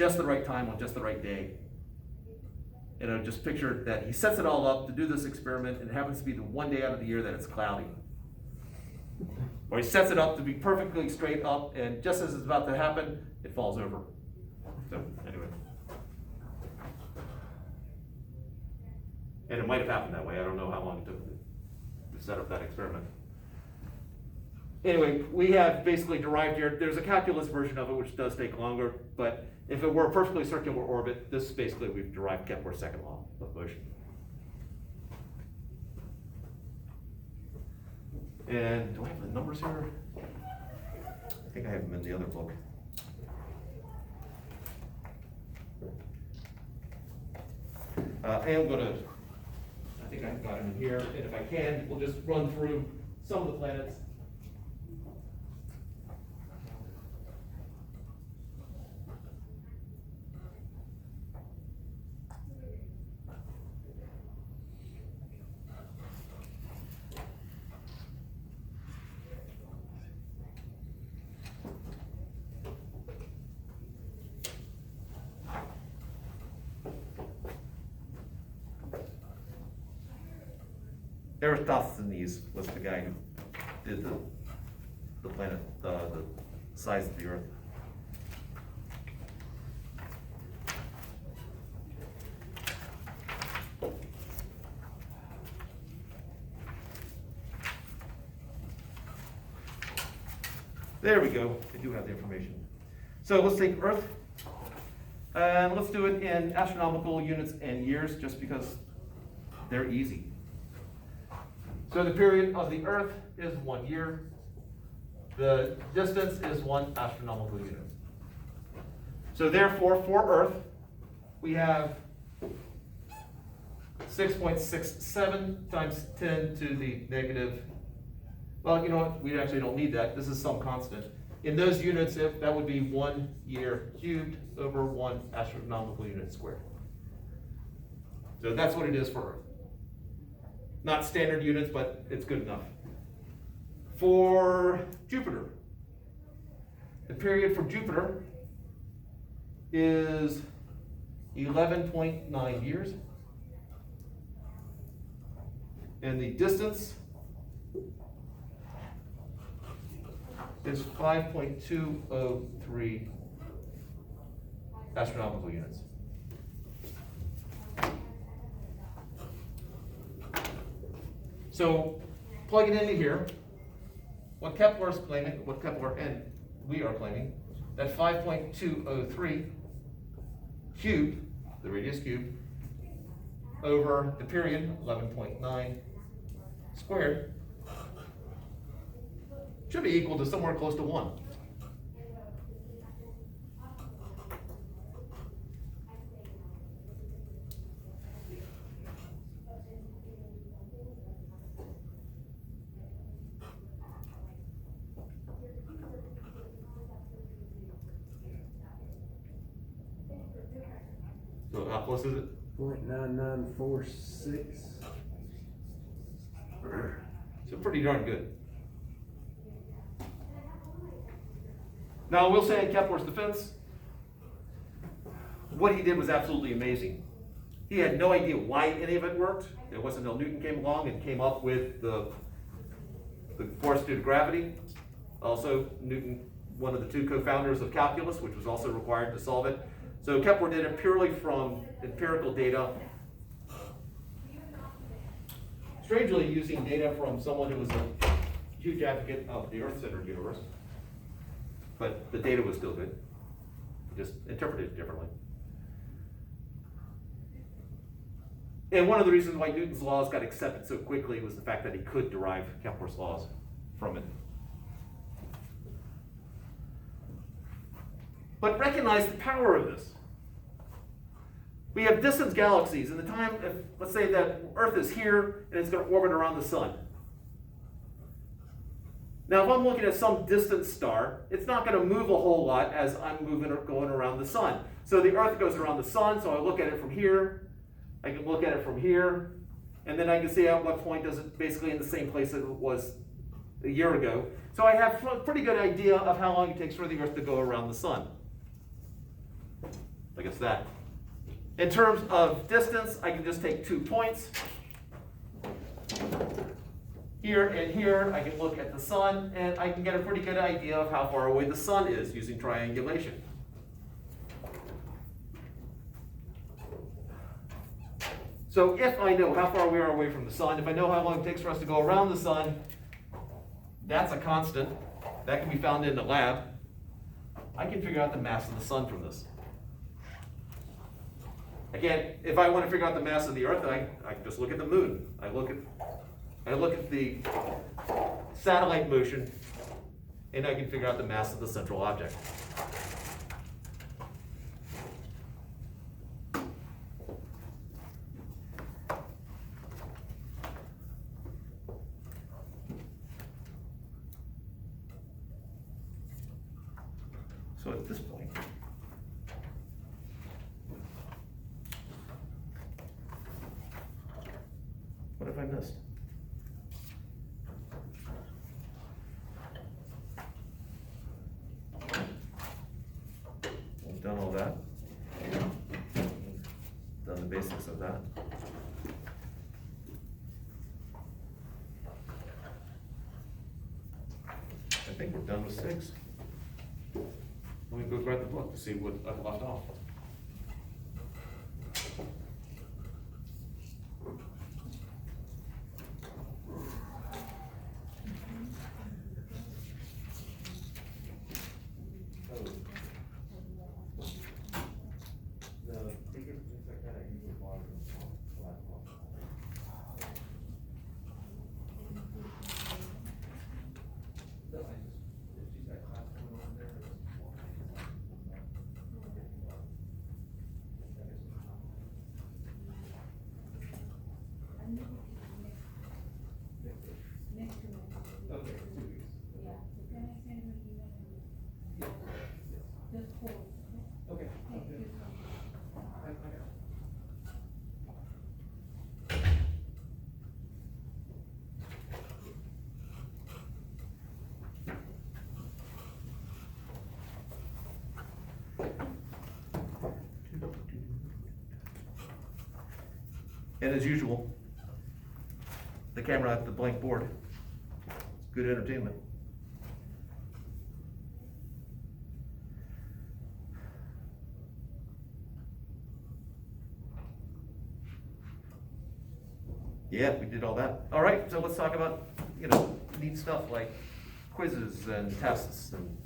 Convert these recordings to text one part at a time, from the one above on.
just the right time on just the right day. Just picture that he sets it all up to do this experiment, and it happens to be the one day out of the year that it's cloudy. Or he sets it up to be perfectly straight up, and just as it's about to happen, it falls over. So, anyway. And it might have happened that way. I don't know how long it took to set up that experiment. Anyway, we have basically derived here, there's a calculus version of it which does take longer, but if it were a perfectly circular orbit, this is basically we've derived Kepler's second law of motion. And do I have the numbers here? I think I have them in the other book. I am going to, I think I've got them in here, and if I can, we'll just run through some of the planets. Eratosthenes was the guy who did the planet, the size of the Earth. There we go. I do have the information. So let's take Earth, and let's do it in astronomical units and years, just because they're easy. So the period of the Earth is 1 year. The distance is 1 astronomical unit. So therefore, for Earth, we have 6.67 times 10 to the negative. Well, you know what? We actually don't need that. This is some constant. In those units, that would be 1 year cubed over 1 astronomical unit squared. So that's what it is for Earth. Not standard units, but it's good enough. For Jupiter, the period for Jupiter is 11.9 years. And the distance is 5.203 astronomical units. So plug it into here. What Kepler is claiming, what Kepler and we are claiming, that 5.203 cubed, the radius cubed, over the period, 11.9 squared, should be equal to somewhere close to 1. So how close is it? 0.9946. So pretty darn good. Now, I will say in Kepler's defense, what he did was absolutely amazing. He had no idea why any of it worked. It wasn't until Newton came along and came up with the force due to gravity. Also, Newton, one of the two co-founders of calculus, which was also required to solve it. So Kepler did it purely from empirical data. Strangely, using data from someone who was a huge advocate of the Earth-centered universe. But the data was still good, just interpreted differently. And one of the reasons why Newton's laws got accepted so quickly was the fact that he could derive Kepler's laws from it. But recognize the power of this. We have distant galaxies, and the time, let's say that Earth is here and it's going to orbit around the sun. Now, if I'm looking at some distant star, it's not going to move a whole lot as I'm moving or going around the sun. So the Earth goes around the sun, so I look at it from here, I can look at it from here, and then I can see at what point does it basically in the same place that it was a year ago. So I have a pretty good idea of how long it takes for the Earth to go around the sun. I guess that. In terms of distance, I can just take 2 points. Here and here, I can look at the sun, and I can get a pretty good idea of how far away the sun is using triangulation. So if I know how far we are away from the sun, if I know how long it takes for us to go around the sun, that's a constant. That can be found in the lab. I can figure out the mass of the sun from this. Again, if I want to figure out the mass of the Earth, I can just look at the moon. I look at the satellite motion, and I can figure out the mass of the central object. So at this point, what have I missed? We've done all that. Done the basics of that. I think we're done with 6. Let me go grab the book to see what I've left off. And as usual, the camera at the blank board. It's good entertainment. Yeah, we did all that. All right, so let's talk about, neat stuff like quizzes and tests and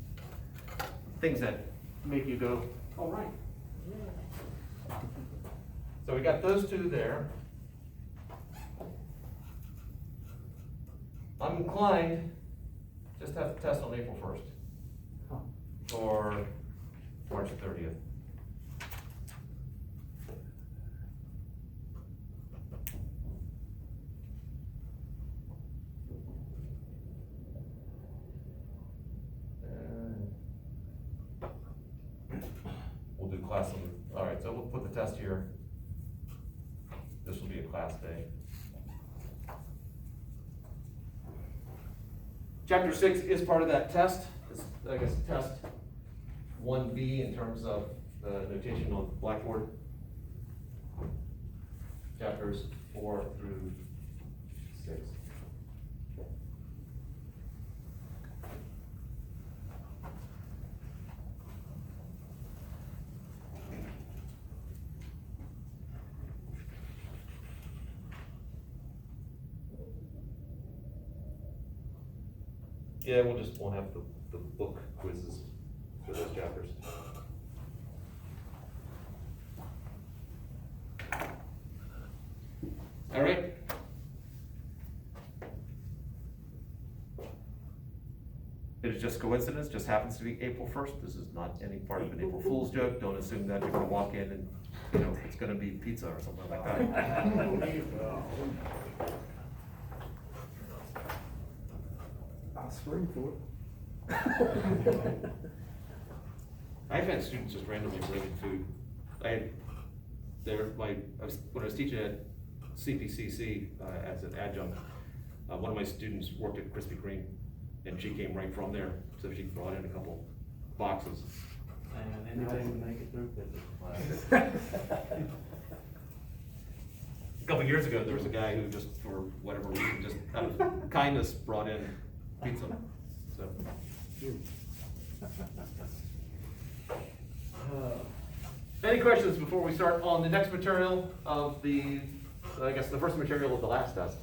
things that make you go, all right. So we got those 2 there. I'm inclined just to have the test on April 1st or March 30th. We'll do class on the, all right, so we'll put the test here. This will be a class day. Chapter 6 is part of that test. It's, I guess, test 1B in terms of the notation on the blackboard. Chapters 4 through 6. Yeah, won't have the book quizzes for those chapters. All right. It is just coincidence, just happens to be April 1st. This is not any part of an April Fool's joke. Don't assume that you're gonna walk in and, it's gonna be pizza or something like that. I'll spring for it. I've had students just randomly bring in food. When I was teaching at CPCC as an adjunct, one of my students worked at Krispy Kreme, and she came right from there, so she brought in a couple boxes And anything to make it through physics class. A couple years ago, there was a guy who just, for whatever reason, just out of kindness, brought in pizza. So, any questions before we start on the next material of the, I guess, the first material of the last test?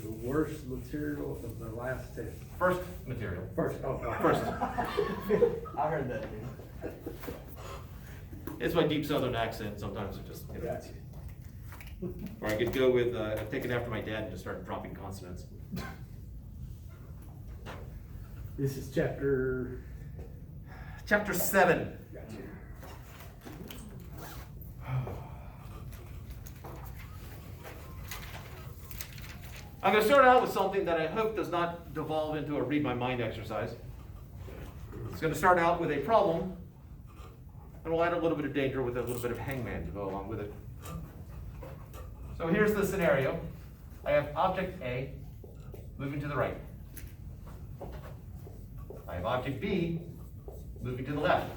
The worst material of the last test. First material. First, First. I heard that, dude. It's my deep southern accent, sometimes it just, Gotcha. or I could go with, take it after my dad and just start dropping consonants. This is chapter. Chapter 7. Gotcha. I'm gonna start out with something that I hope does not devolve into a read my mind exercise. It's gonna start out with a problem, and we'll add a little bit of danger with a little bit of hangman to go along with it. So here's the scenario. I have object A moving to the right. I have object B moving to the left.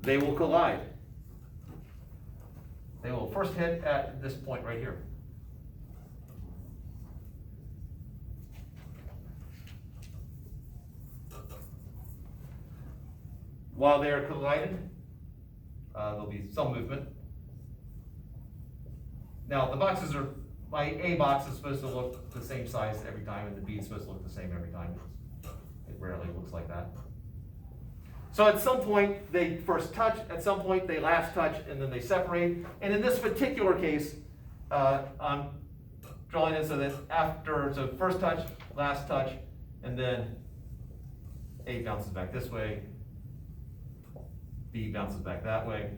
They will collide. They will first hit at this point right here. While they are colliding, there'll be some movement. Now, the boxes are, my A box is supposed to look the same size every time, and the B is supposed to look the same every time. It rarely looks like that. So at some point, they first touch, at some point, they last touch, and then they separate. And in this particular case, I'm drawing it so that after, so first touch, last touch, and then A bounces back this way, B bounces back that way.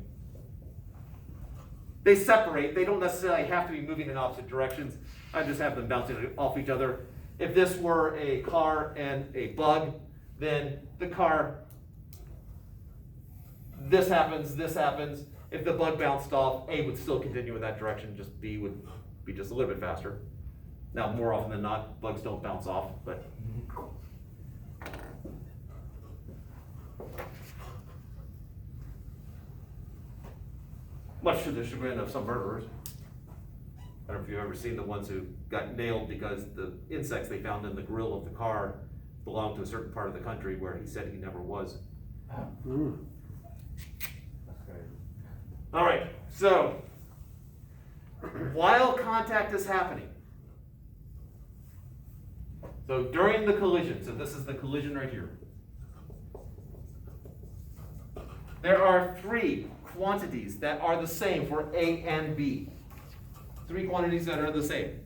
They separate. They don't necessarily have to be moving in opposite directions. I just have them bouncing off each other. If this were a car and a bug, then the car, this happens, this happens. If the bug bounced off, A would still continue in that direction, just B would be just a little bit faster. Now, more often than not, bugs don't bounce off, but. Much to the chagrin of some murderers. I don't know if you've ever seen the ones who got nailed because the insects they found in the grill of the car belonged to a certain part of the country where he said he never was. Mm. That's crazy. All right, so while contact is happening, so during the collision, so this is the collision right here, there are three quantities that are the same for A and B. Three quantities that are the same.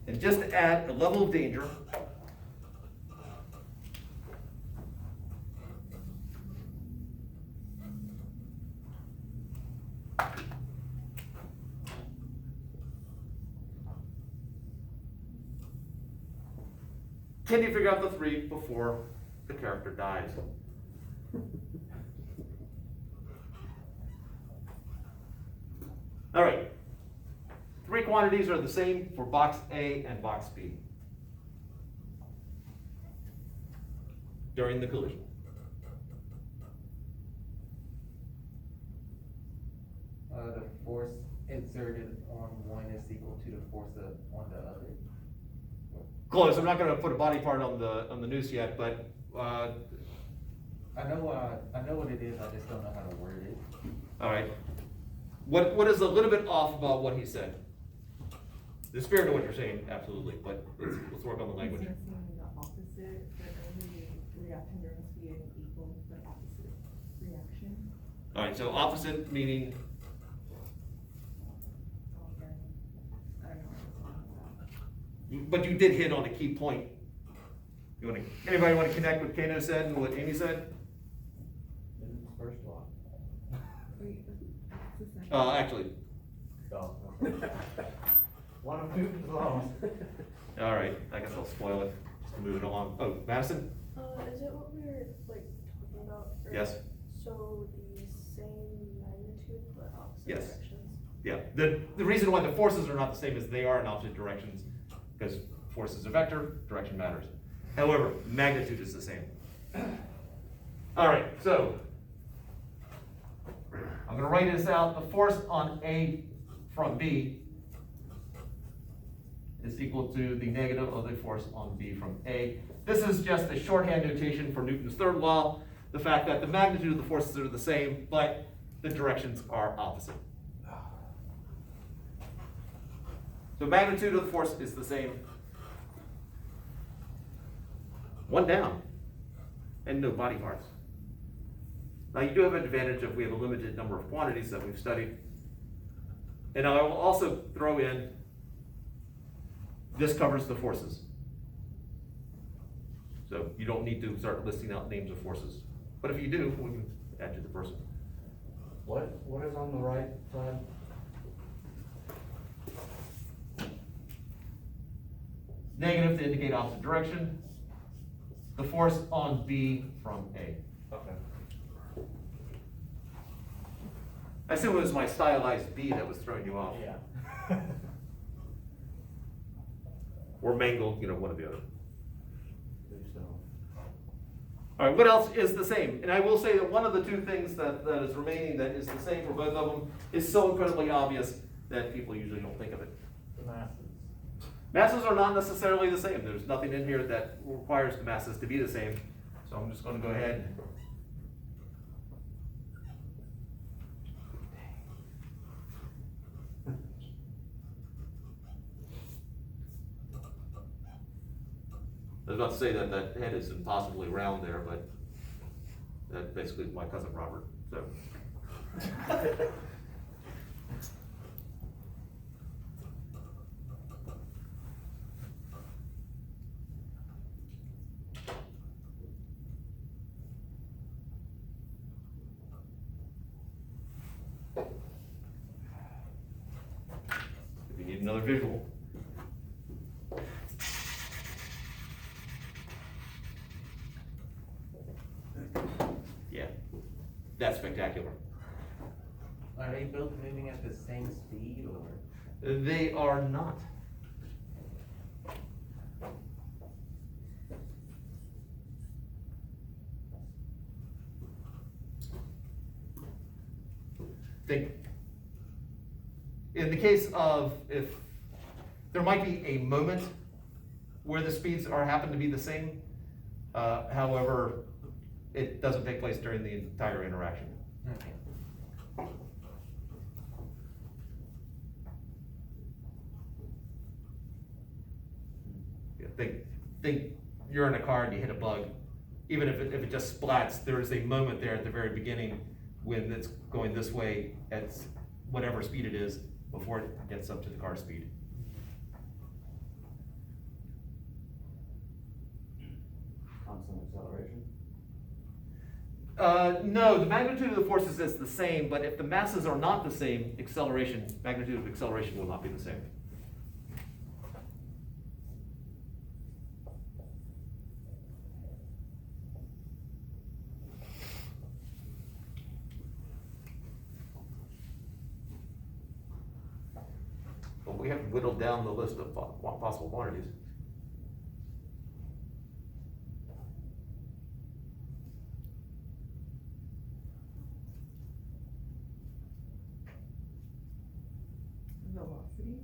And just to add a level of danger, can you figure out the three before the character dies? All right, three quantities are the same for box A and box B during the collision. The force exerted on one is equal to the force on the other. Close. I'm not going to put a body part on the noose yet, but I know what it is. I just don't know how to word it. all right. What is a little bit off about what he said? The spirit of what you're saying, absolutely, but let's work on the language. Instead of saying the opposite, but only reaction, there must be an equal but opposite reaction. All right, so opposite meaning, Okay. I don't know what it's about. but you did hit on a key point. Anybody want to connect what Kano said and what Amy said? First one. Wait, what's the second? Actually, Oh, okay. One of two is lost. all right, I guess I'll spoil it, just move it along. Oh, Madison? Is it what we were like talking about? Or- Yes. So the same magnitude but opposite Yes. directions. Yeah, the reason why the forces are not the same is they are in opposite directions, because force is a vector, direction matters. However, magnitude is the same. All right, so I'm gonna write this out. The force on A from B is equal to the negative of the force on B from A. This is just a shorthand notation for Newton's third law, the fact that the magnitude of the forces are the same, but the directions are opposite. So magnitude of the force is the same. One down, and no body parts. Now you do have an advantage of we have a limited number of quantities that we've studied. And I will also throw in, this covers the forces. So you don't need to start listing out names of forces. But if you do, we can add to the person. What is on the right side? Negative to indicate opposite direction. The force on B from A. Okay. I assume it was my stylized B that was throwing you off. Yeah. Or mangled, one or the other. So, All right, what else is the same? And I will say that one of the two things that is remaining that is the same for both of them is so incredibly obvious that people usually don't think of it. the masses. Masses are not necessarily the same. There's nothing in here that requires the masses to be the same. So I'm just going to go ahead. I was about to say that that head is impossibly round there, but that basically is my cousin Robert, so. If you need another visual. Yeah, that's spectacular. Are they both moving at the same speed or? They are not. Think, in the case of if there might be a moment where the speeds happen to be the same, however, it doesn't take place during the entire interaction. Okay. Yeah, think you're in a car and you hit a bug. Even if it just splats, there is a moment there at the very beginning when it's going this way at whatever speed it is before it gets up to the car speed. Constant acceleration. No, the magnitude of the forces is the same, but if the masses are not the same, magnitude of acceleration will not be the same. Well, we haven't whittled down the list of possible quantities. Velocity.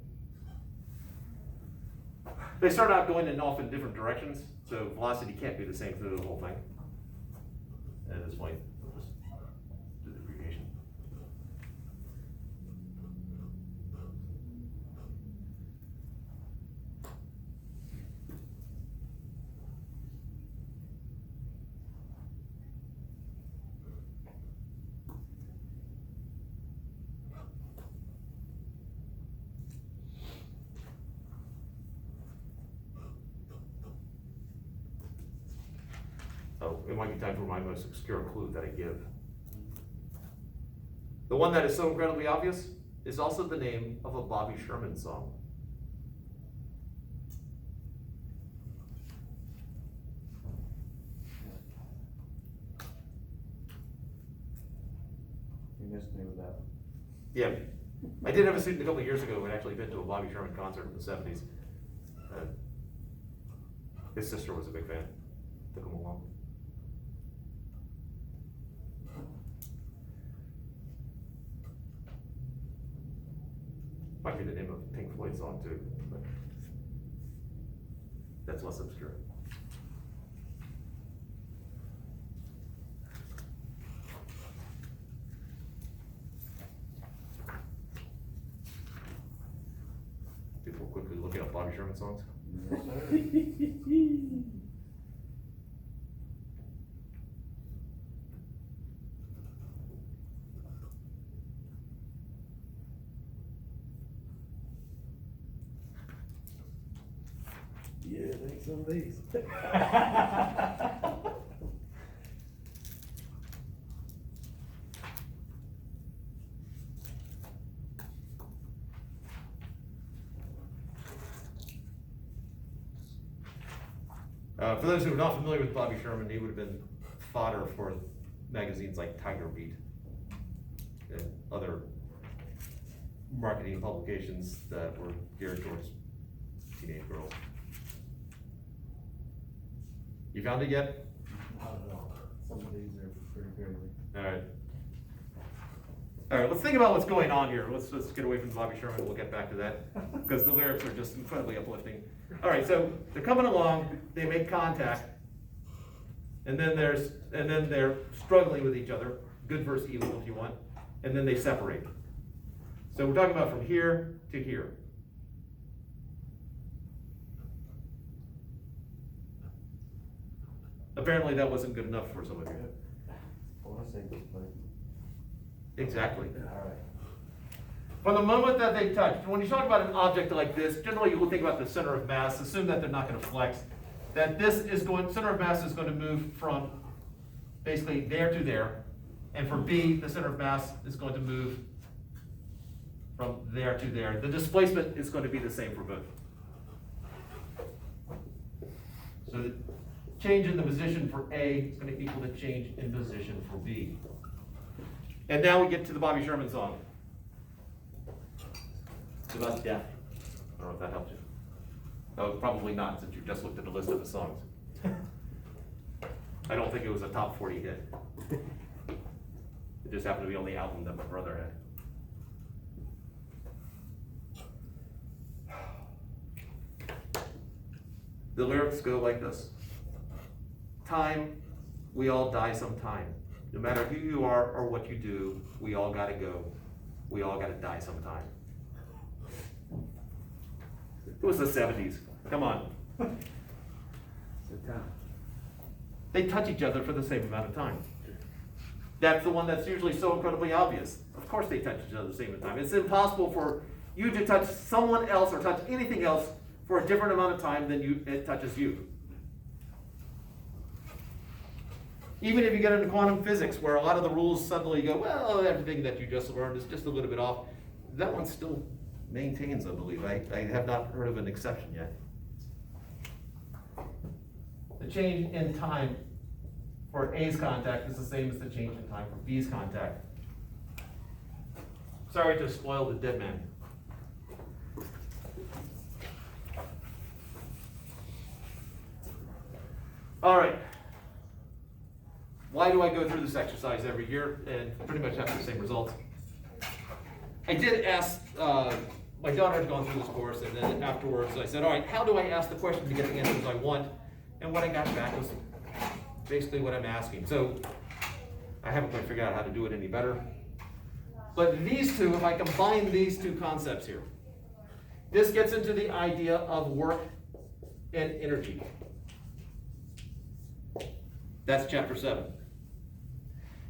They start out going in often different directions, so velocity can't be the same through the whole thing. At this point, we'll just do the abbreviation. Oh, it might be time for my most obscure clue that I give. The one that is so incredibly obvious is also the name of a Bobby Sherman song. You missed me with that. Yeah, I did have a student a couple of years ago who had actually been to a Bobby Sherman concert in the 70s. His sister was a big fan. Took him along. Might be the name of a Pink Floyd song too, but that's less obscure. People quickly looking up Bobby Sherman songs. Yes, sir. Yeah, thanks some of these. For those who are not familiar with Bobby Sherman, he would have been fodder for magazines like Tiger Beat and other marketing publications that were geared towards teenage girls. You found it yet? I don't know, some of these are pretty crazy. Alright. Alright, let's think about what's going on here. Let's get away from Bobby Sherman, we'll get back to that, because the lyrics are just incredibly uplifting. Alright, so they're coming along, they make contact, and then they're struggling with each other, good versus evil if you want, and then they separate. So we're talking about from here to here. Apparently that wasn't good enough for some of you. I wanna say this, but. Exactly. Alright. From the moment that they touch, when you talk about an object like this, generally you will think about the center of mass, assume that they're not going to flex, that center of mass is going to move from basically there to there, and for B, the center of mass is going to move from there to there. The displacement is going to be the same for both. So the change in the position for A is going to equal the change in position for B. And now we get to the Bobby Sherman song. It's about death. I don't know if that helps you. Oh, probably not, since you just looked at the list of the songs. I don't think it was a top 40 hit. It just happened to be on the album that my brother had. The lyrics go like this. Time, we all die sometime. No matter who you are or what you do, we all gotta go. We all gotta die sometime. It was the 70s. Come on. It's a time. They touch each other for the same amount of time. That's the one that's usually so incredibly obvious. Of course they touch each other the same amount of time. It's impossible for you to touch someone else or touch anything else for a different amount of time than it touches you. Even if you get into quantum physics, where a lot of the rules suddenly go, well, everything that you just learned is just a little bit off, that one still maintains, I believe. I have not heard of an exception yet. The change in time for A's contact is the same as the change in time for B's contact. Sorry to spoil the dead man. All right. Why do I go through this exercise every year and pretty much have the same results? I did ask, my daughter had gone through this course, and then afterwards I said, all right, how do I ask the question to get the answers I want? And what I got back was basically what I'm asking. So I haven't quite figured out how to do it any better. But these two, if I combine these two concepts here, this gets into the idea of work and energy. That's chapter 7.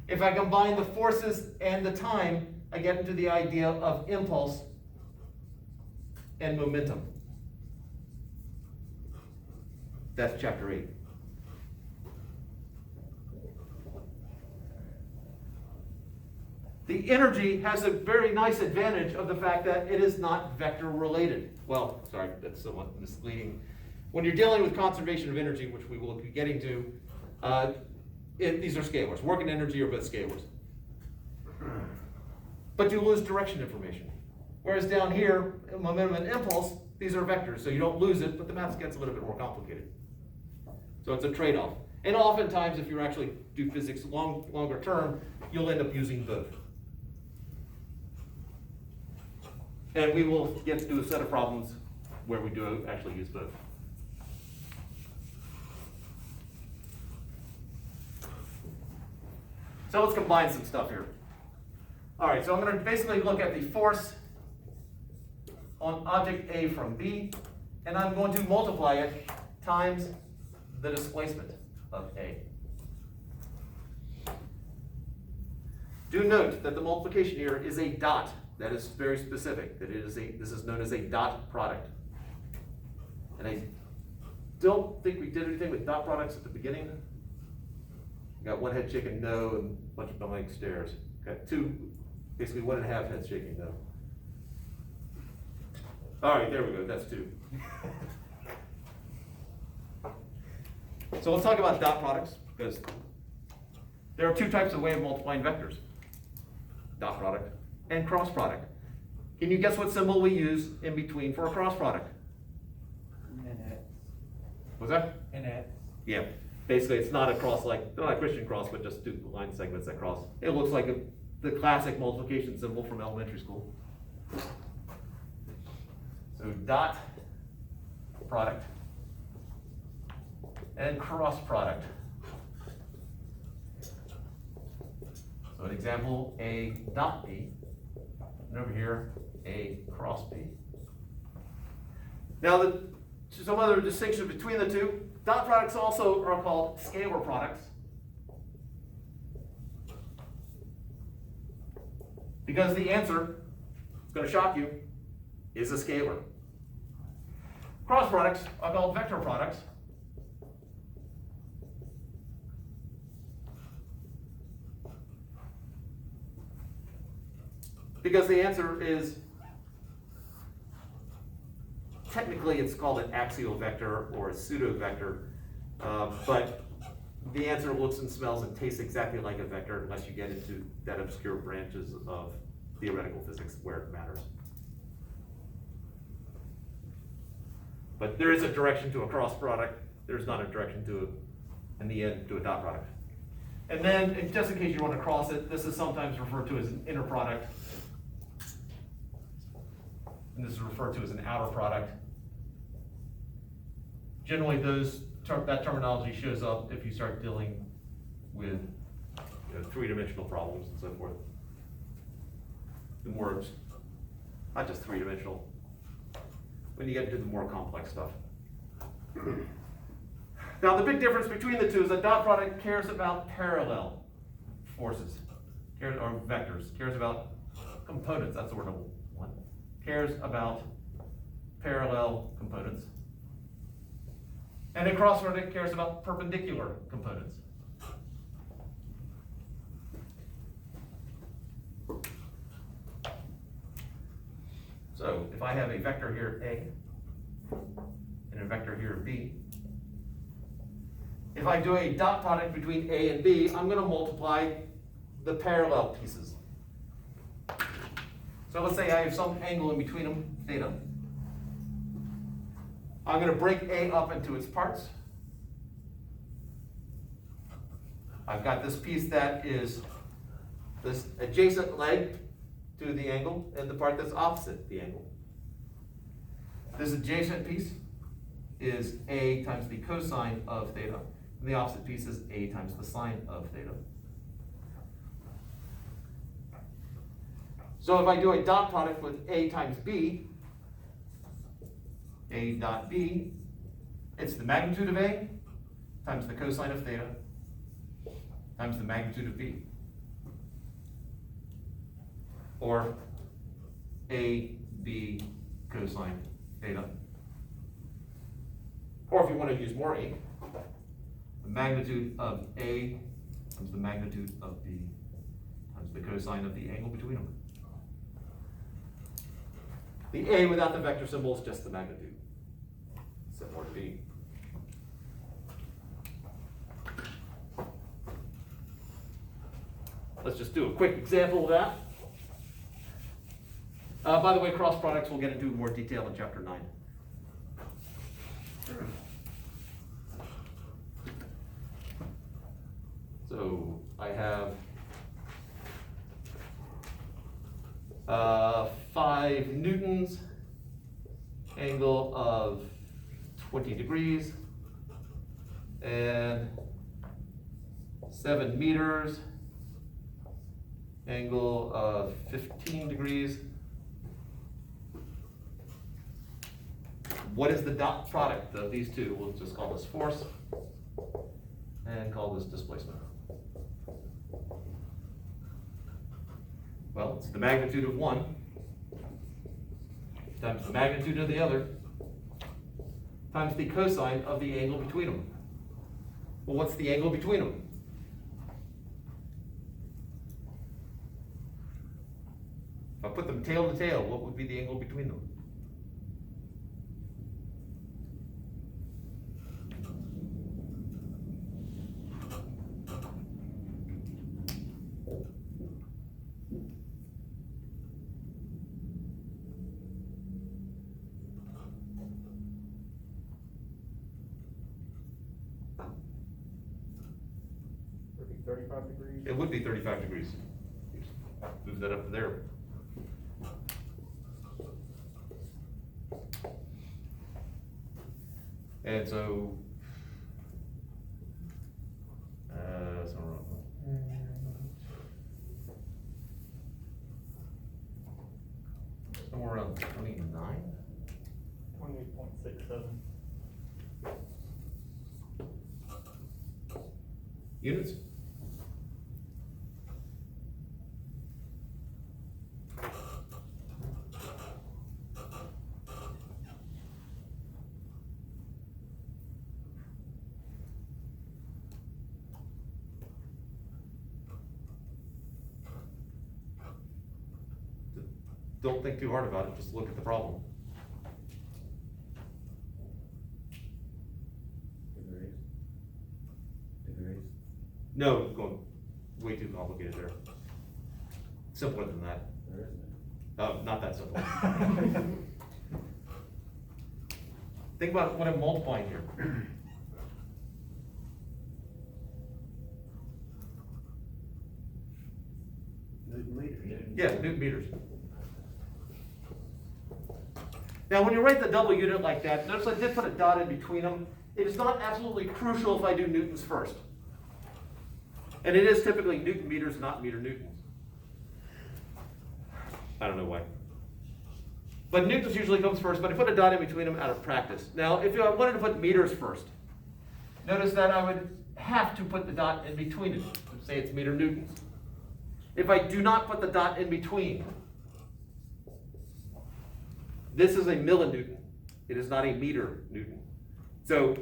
If I combine the forces and the time, I get into the idea of impulse and momentum. That's chapter 8. The energy has a very nice advantage of the fact that it is not vector related. Well, sorry, that's somewhat misleading. When you're dealing with conservation of energy, which we will be getting to, these are scalars. Work and energy are both scalars. But you lose direction information. Whereas down here, momentum and impulse, these are vectors, so you don't lose it, but the math gets a little bit more complicated. So it's a trade-off. And oftentimes, if you actually do physics longer term, you'll end up using both. And we will get to a set of problems where we do actually use both. So let's combine some stuff here. All right, so I'm going to basically look at the force on object A from B, and I'm going to multiply it times the displacement of A. Do note that the multiplication here is a dot. That is very specific, that this is known as a dot product. And I don't think we did anything with dot products at the beginning. Got one head shaking no, and a bunch of blank stares. Got two, basically 1.5 heads shaking no. All right, there we go, that's 2. So let's talk about dot products, because there are 2 types of way of multiplying vectors. Dot product and cross product. Can you guess what symbol we use in between for a cross product? An X. What's that? An X. Yeah, basically it's not a cross like, not a Christian cross, but just 2 line segments that cross. It looks like the classic multiplication symbol from elementary school. So dot product and cross product. So an example, A dot B, and over here, A cross B. Now, some other distinctions between the two. Dot products also are called scalar products, because the answer, it's going to shock you, is a scalar. Cross products are called vector products. Because the answer is, technically it's called an axial vector or a pseudo vector, but the answer looks and smells and tastes exactly like a vector unless you get into that obscure branches of theoretical physics where it matters. But there is a direction to a cross product. There's not a direction to, in the end, to a dot product. And then, just in case you want to cross it, this is sometimes referred to as an inner product. And this is referred to as an outer product. Generally, that terminology shows up if you start dealing with 3-dimensional problems and so forth. The more, not just 3-dimensional, when you get into the more complex stuff. Now, the big difference between the two is that dot product cares about parallel forces, or vectors, cares about components, that's the word I want, cares about parallel components. And a cross product cares about perpendicular components. So if I have a vector here A and a vector here B, if I do a dot product between A and B, I'm going to multiply the parallel pieces. So let's say I have some angle in between them, theta. I'm going to break A up into its parts. I've got this piece that is this adjacent leg to the angle and the part that's opposite the angle. This adjacent piece is A times the cosine of theta, and the opposite piece is A times the sine of theta. So if I do a dot product with A times B, A dot B, it's the magnitude of A times the cosine of theta times the magnitude of B. Or A, B, cosine theta. Or if you want to use more A, the magnitude of A times the magnitude of B times the cosine of the angle between them. The A without the vector symbol is just the magnitude, similar to B. Let's just do a quick example of that. By the way, cross products we'll get into more detail in chapter 9. So I have 5 newtons, angle of 20 degrees, and 7 meters, angle of 15 degrees. What is the dot product of these two? We'll just call this force and call this displacement. Well, it's the magnitude of one times the magnitude of the other times the cosine of the angle between them. Well, what's the angle between them? If I put them tail to tail, what would be the angle between them? Would it be 35 degrees? It would be 35 degrees. Move that up to there. And so, somewhere around 29? 28.67. Units? Don't think too hard about it, just look at the problem. Degrees. No, it's going way too complicated there. Simpler than that. There isn't. Not that simple. Think about what I'm multiplying here. Newton meters. Yeah, newton meters. Now, when you write the double unit like that, notice I did put a dot in between them. It is not absolutely crucial if I do newtons first. And it is typically newton meters, not meter newtons. I don't know why. But newtons usually comes first, but I put a dot in between them out of practice. Now, if I wanted to put meters first, notice that I would have to put the dot in between it, to say it's meter newtons. If I do not put the dot in between, this is a millinewton. It is not a meter newton. So